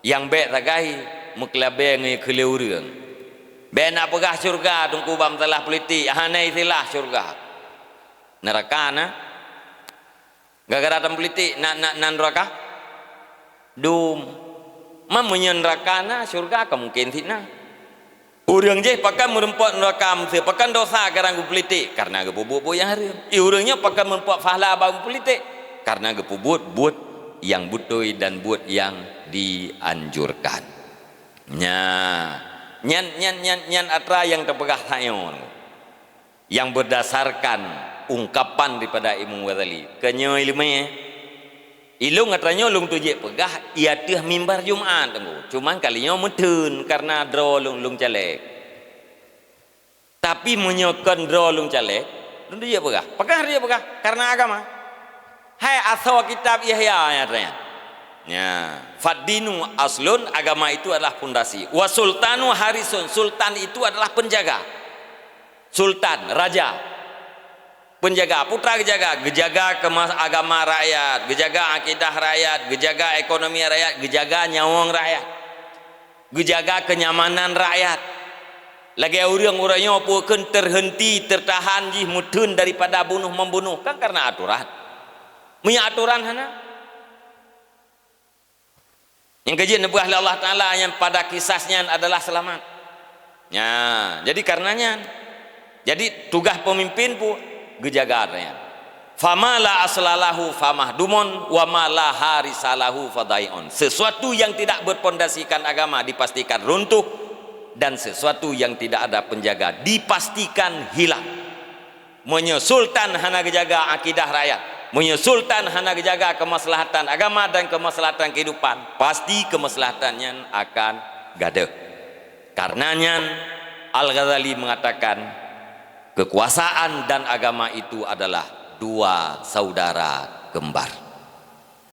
yang baik tagai muklabe ngai keleu reung be nak pegah syurga tungku bam telah politik hanai silah syurga neraka na gara-gara tam politik nak neraka dum mamunyen neraka na syurga ka mungkin sitna urang je pakai merempot neraka mesti pakai dosa garang politik karena gebubuk yang harum urangnya pakai merempot fahla bang politik karena gebubut yang butoi dan buat yang dianjurkan. Nyan atra yang terpegah sayon yang berdasarkan ungkapan daripada Imam Ghazali kenyo ilmu ilung atranya lung tuje pegah ia teh mimbar Jumat tunggu cuman kalinya mutun karena draw lung calek tapi menyokan draw lung calek lung tuje pegah karena agama. Hai asal kitab Ihya ayatnya. Ya, faddinu aslun agama itu adalah pondasi. Wa sultanu harisun sultan itu adalah penjaga. Sultan raja. Penjaga putra gejaga agama rakyat, gejaga akidah rakyat, gejaga ekonomi rakyat, gejaga nyawang rakyat. Gejaga kenyamanan rakyat. Lagi orang-orangnya pun terhenti tertahan jih mutun daripada bunuh membunuh kan karena aturan. Punya aturan hana yang kajian nebuah Allah Ta'ala yang pada kisahnya adalah selamat ya, jadi karenanya jadi tugas pemimpin pun gejagarnya fama la aslalahu famahdumun wa ma la harisalahu fadai'un sesuatu yang tidak berpondasikan agama dipastikan runtuh dan sesuatu yang tidak ada penjaga dipastikan hilang menyesultan hana gejaga akidah rakyat menyesultan hana jaga kemaslahatan agama dan kemaslahatan kehidupan pasti kemaslahatannya akan gaduh karenanya Al-Ghazali mengatakan kekuasaan dan agama itu adalah dua saudara kembar.